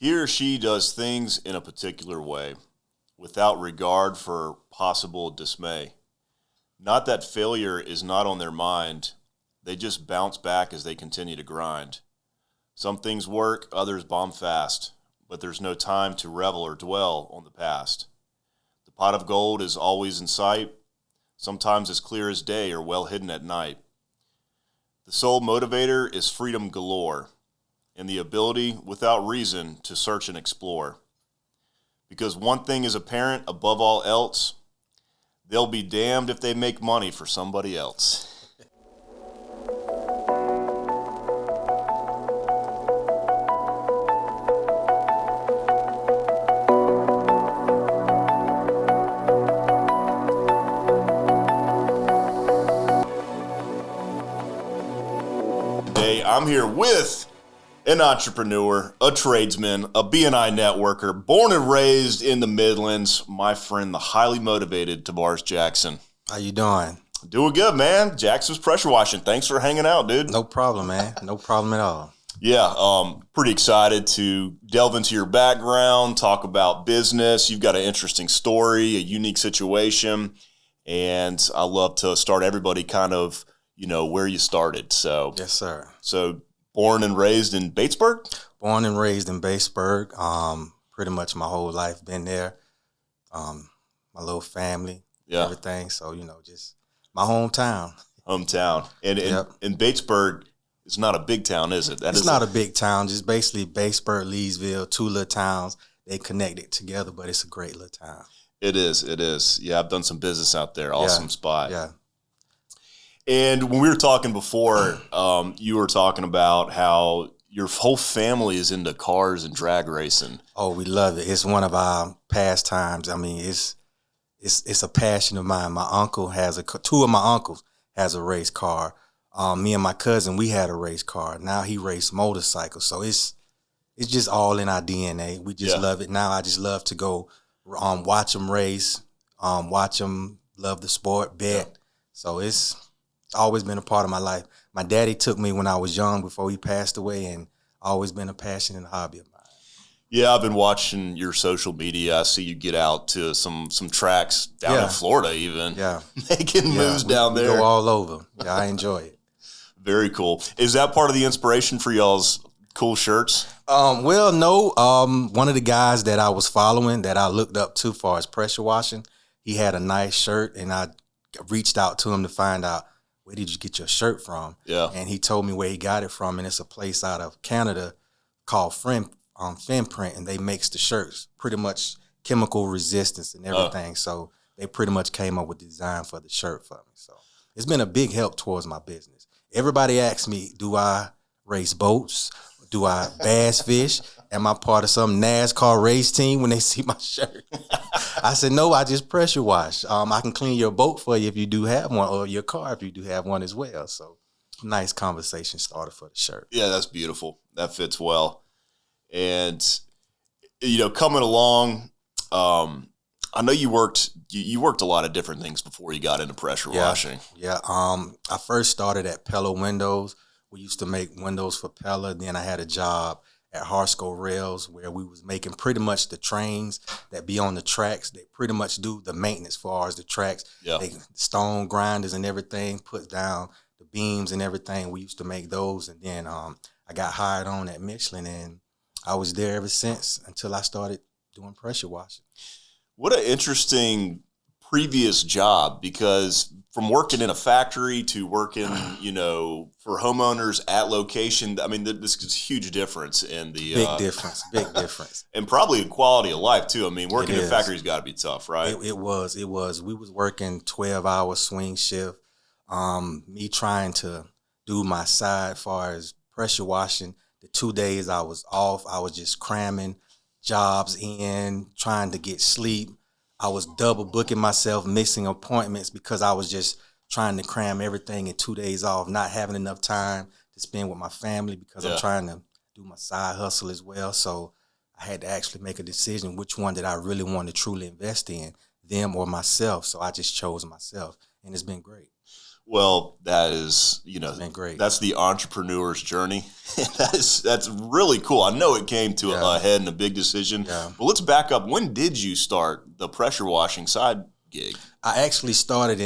He or she does things in a particular way, without regard for possible dismay. Not that failure is not on their mind. They just bounce back as they continue to grind. Some things work, others bomb fast, but there's no time to revel or dwell on the past. The pot of gold is always in sight, sometimes as clear as day or well hidden at night. The sole motivator is freedom galore, and the ability, without reason, to search and explore. Because one thing is apparent above all else, they'll be damned if they make money for somebody else. Today, I'm here with an entrepreneur, a tradesman, a B&I networker, born and raised in the Midlands, my friend, the highly motivated Tavares Jackson. How you doing? Doing good, man. Jackson's pressure washing. Thanks for hanging out, dude. No problem, man. No problem at all. Yeah, pretty excited to delve into your background, talk about business. You've got an interesting story, a unique situation, and I love to start everybody kind of, where you started. So Yes, sir. So born and raised in Batesburg? Born and raised in Batesburg. Pretty much my whole life been there. My little family, everything. So, just my hometown. Hometown. And Batesburg is not a big town, is it? It's not a big town. Just basically Batesburg, Leesville, two little towns. They connected together, but it's a great little town. It is. Yeah, I've done some business out there. Awesome spot. Yeah. And when we were talking before, you were talking about how your whole family is into cars and drag racing. Oh, we love it. It's one of our pastimes. I mean, it's a passion of mine. My uncle has two of my uncles has a race car. Me and my cousin, we had a race car. Now he raced motorcycles. So it's just all in our DNA. We just love it. Now I just love to go watch them race, watch them love the sport, bet. Yeah. So it's always been a part of my life. My daddy took me when I was young before he passed away, and always been a passion and a hobby of mine. Yeah, I've been watching your social media. I see you get out to some tracks down in Florida even. Yeah. Making moves down there. We go all over. Yeah, I enjoy it. Very cool. Is that part of the inspiration for y'all's cool shirts? Well, no. One of the guys that I was following that I looked up to for his pressure washing, he had a nice shirt, and I reached out to him to find out, where did you get your shirt from? Yeah. And he told me where he got it from, and it's a place out of Canada called Finprint, and they makes the shirts pretty much chemical resistance and everything. So they pretty much came up with the design for the shirt for me. So it's been a big help towards my business. Everybody asks me, do I race boats? Do I bass fish? Am I part of some NASCAR race team when they see my shirt? I said, no, I just pressure wash. I can clean your boat for you if you do have one, or your car if you do have one as well. So nice conversation starter for the shirt. Yeah, that's beautiful. That fits well. And, coming along, I know you worked a lot of different things before you got into pressure washing. Yeah. I first started at Pella Windows. We used to make windows for Pella. Then I had a job at Harsco Rails where we was making pretty much the trains that be on the tracks. They pretty much do the maintenance as far as the tracks. Yeah. They stone grinders and everything, put down the beams and everything. We used to make those. And then I got hired on at Michelin, and I was there ever since until I started doing pressure washing. What an interesting previous job, because from working in a factory to working, for homeowners at location, I mean, this is a huge difference in the big difference, and probably in quality of life too. I mean, working in factories got to be tough, right? It was. We was working 12-hour swing shift. Me trying to do my side, far as pressure washing. The 2 days I was off, I was just cramming jobs in, trying to get sleep. I was double booking myself, missing appointments because I was just trying to cram everything in 2 days off, not having enough time to spend with my family because I'm trying to do my side hustle as well. So I had to actually make a decision which one did I really want to truly invest in, them or myself. So I just chose myself, and it's been great. Well, that is, Been great. that's the entrepreneur's journey. That's really cool. I know it came to a head and a big decision. Yeah. But let's back up. When did you start the pressure washing side gig? I actually started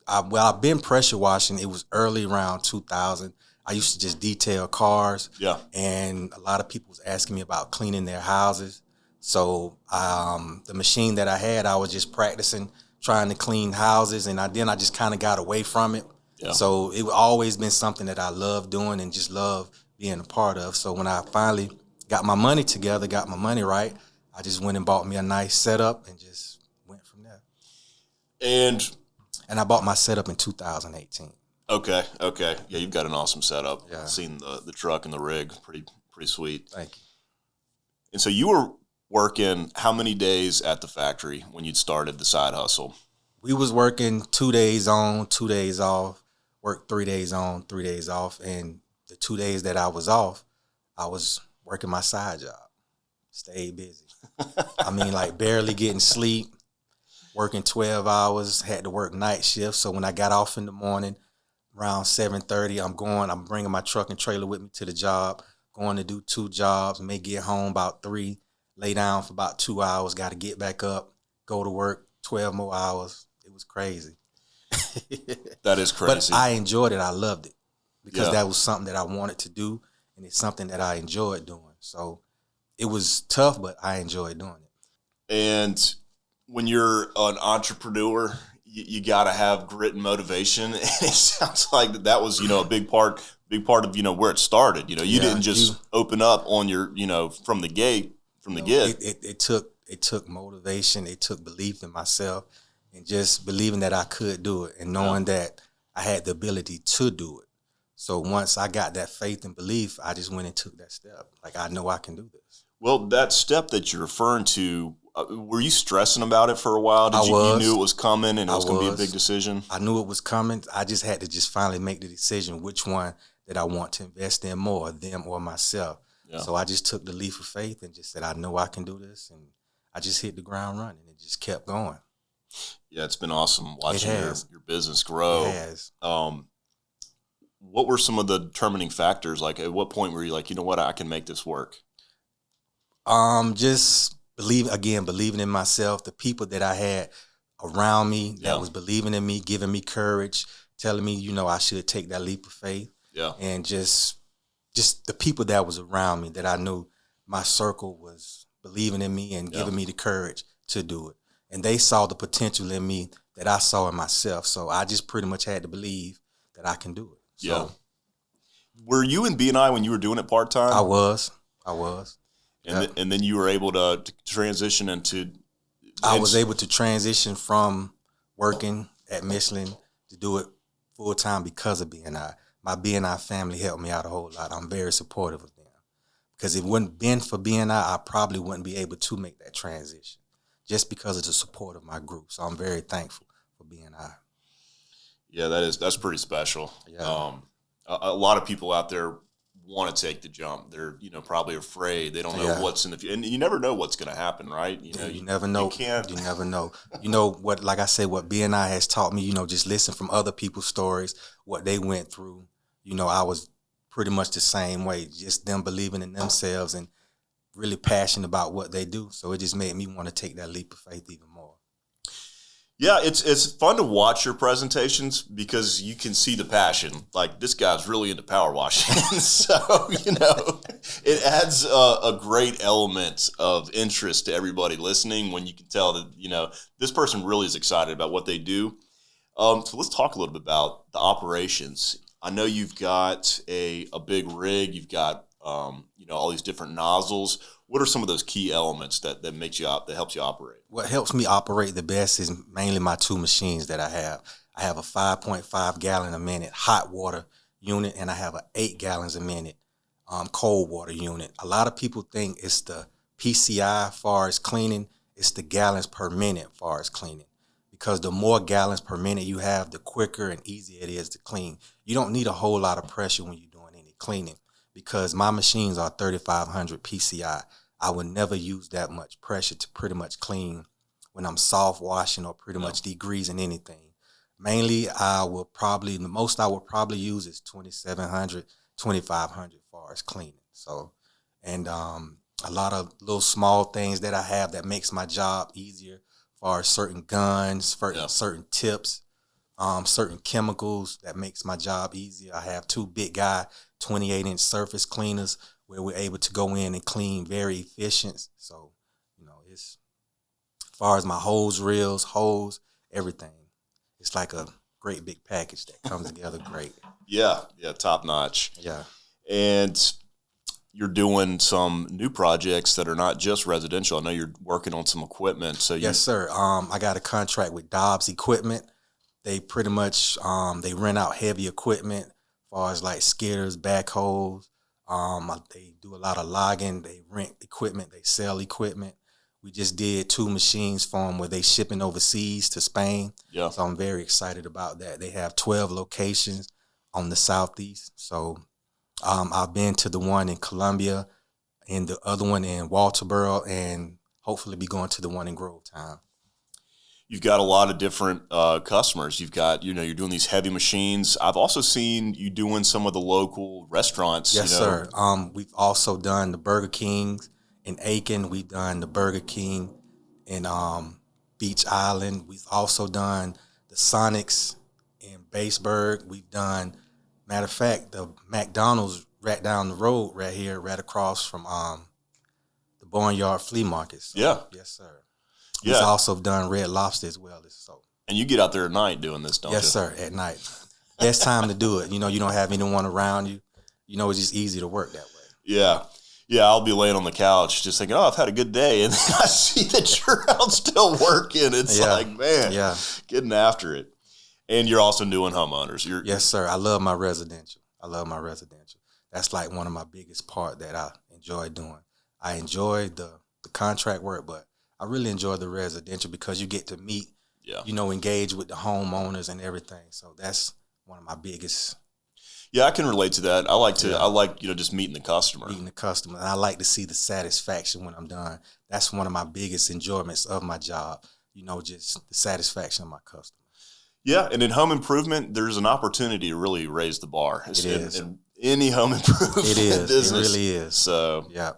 I've been pressure washing. It was early around 2000. I used to just detail cars. Yeah. And a lot of people was asking me about cleaning their houses. So the machine that I had, I was just practicing trying to clean houses, and then I just kind of got away from it. Yeah. So it always been something that I love doing and just love being a part of. So when I finally got my money together, got my money right, I just went and bought me a nice setup and just went from there. And I bought my setup in 2018. Okay. Yeah, you've got an awesome setup. Yeah. I've seen the truck and the rig. Pretty sweet. Thank you. And so you were working how many days at the factory when you'd started the side hustle? We was working 2 days on, 2 days off, worked 3 days on, 3 days off. And the 2 days that I was off, I was working my side job. Stayed busy. I mean, like barely getting sleep, working 12 hours, had to work night shifts. So when I got off in the morning, around 7:30, I'm bringing my truck and trailer with me to the job, going to do 2 jobs, may get home about 3, lay down for about 2 hours, got to get back up, go to work, 12 more hours. It was crazy. That is crazy. But I enjoyed it. I loved it because that was something that I wanted to do, and it's something that I enjoyed doing. So it was tough, but I enjoyed doing it. And when you're an entrepreneur, you got to have grit and motivation. And it sounds like that was, a big part of, where it started. You didn't just open up on your, from the gate, get. It took motivation. It took belief in myself and just believing that I could do it and knowing that I had the ability to do it. So once I got that faith and belief, I just went and took that step. Like, I know I can do this. Well, that step that you're referring to, were you stressing about it for a while? You knew it was coming and it was going to be a big decision? I knew it was coming. I just had to finally make the decision which one that I want to invest in more, them or myself. Yeah. So I just took the leap of faith and just said, I know I can do this. And I just hit the ground running and just kept going. Yeah, it's been awesome watching your business grow. It has. What were some of the determining factors? Like, at what point were you like, you know what, I can make this work? Just believing in myself, the people that I had around me that was believing in me, giving me courage, telling me, I should take that leap of faith. Yeah. And just the people that was around me that I knew my circle was believing in me and giving me the courage to do it. And they saw the potential in me that I saw in myself. So I just pretty much had to believe that I can do it. So, yeah. Were you in B&I when you were doing it part-time? I was. And then you were able to transition into... I was able to transition from working at Michelin to do it full-time because of B&I. My B&I family helped me out a whole lot. I'm very supportive of them. Because if it wouldn't been for B&I, I probably wouldn't be able to make that transition just because of the support of my group. So I'm very thankful for B&I. Yeah, that's pretty special. Yeah. A lot of people out there want to take the jump. They're, probably afraid. They don't know what's in the future. And you never know what's going to happen, right? You never know. You never know. What, like I said, what B&I has taught me, just listen from other people's stories, what they went through. I was pretty much the same way, just them believing in themselves and really passionate about what they do. So it just made me want to take that leap of faith even more. Yeah, it's fun to watch your presentations because you can see the passion. Like, this guy's really into power washing. So, it adds a great element of interest to everybody listening when you can tell that, this person really is excited about what they do. So let's talk a little bit about the operations. I know you've got a big rig. You've got, all these different nozzles. What are some of those key elements that helps you operate? What helps me operate the best is mainly my 2 machines that I have. I have a 5.5 gallon a minute hot water unit, and I have a 8 gallons a minute cold water unit. A lot of people think it's the PCI far as cleaning. It's the gallons per minute far as cleaning. Because the more gallons per minute you have, the quicker and easier it is to clean. You don't need a whole lot of pressure when you're doing any cleaning. Because my machines are 3,500 PCI. I would never use that much pressure to pretty much clean when I'm soft washing or pretty much degreasing anything. Mainly, the most I would probably use is 2,700, 2,500 as far as cleaning. So, and a lot of little small things that I have that makes my job easier, as far as certain guns, certain tips, certain chemicals that makes my job easier. I have two big guy 28-inch surface cleaners where we're able to go in and clean very efficient. So, it's as far as my hose reels, everything. It's like a great big package that comes together great. Yeah, top notch. Yeah. And you're doing some new projects that are not just residential. I know you're working on some equipment. Yes, sir. I got a contract with Dobbs Equipment. They pretty much they rent out heavy equipment as far as like skidders, backhoes. They do a lot of logging. They rent equipment. They sell equipment. We just did 2 machines for them where they shipping overseas to Spain. Yeah. So I'm very excited about that. They have 12 locations on the Southeast. So I've been to the one in Columbia and the other one in Walterboro, and hopefully be going to the one in Grovetown. You've got a lot of different customers. You've got, you're doing these heavy machines. I've also seen you doing some of the local restaurants. Yes, sir. We've also done the Burger Kings in Aiken. We've done the Burger King in Beach Island. We've also done the Sonics in Baseburg. We've done, matter of fact, the McDonald's right down the road right here, right across from the Barnyard Flea Markets. So, yeah. Yes, sir. Yeah. We've also done Red Lobster as well. So. And you get out there at night doing this, don't you? Yes, sir, at night. Best time to do it. You don't have anyone around you. It's just easy to work that way. Yeah. Yeah, I'll be laying on the couch just thinking, I've had a good day. And then I see that you're out still working. It's like, man, getting after it. And you're also doing homeowners. Yes, sir. I love my residential. That's like one of my biggest part that I enjoy doing. I enjoy the contract work, but I really enjoy the residential because you get to meet, engage with the homeowners and everything. So that's one of my biggest. Yeah, I can relate to that. I like just meeting the customer. And I like to see the satisfaction when I'm done. That's one of my biggest enjoyments of my job, just the satisfaction of my customer. Yeah, and in home improvement, there's an opportunity to really raise the bar. It is. In any home improvement business. It really is. So, yeah,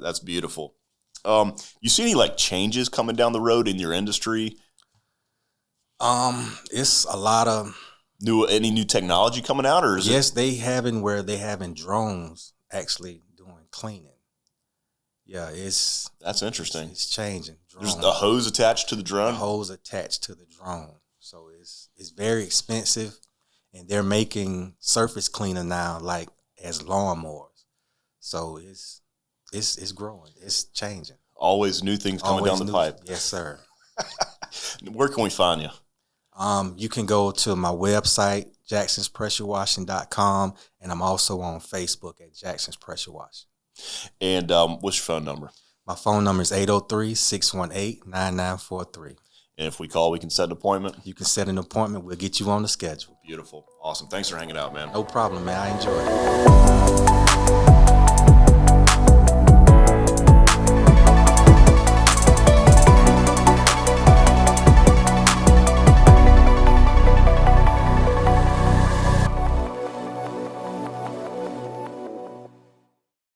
that's beautiful. You see any changes coming down the road in your industry? It's a lot of any new technology coming out, or is yes, they having drones actually doing cleaning. Yeah, that's interesting. It's changing. There's the hose attached to the drone. So it's very expensive, and they're making surface cleaner now as lawnmowers. So it's growing. It's changing. Always new things coming down the pipe. Yes, sir. Where can we find you? You can go to my website, jacksonspressurewashing.com, and I'm also on Facebook at Jackson's Pressure Washing. And what's your phone number? My phone number is 803-618-9943. And if we call, we can set an appointment? You can set an appointment. We'll get you on the schedule. Beautiful. Awesome. Thanks for hanging out, man. No problem, man. I enjoy it.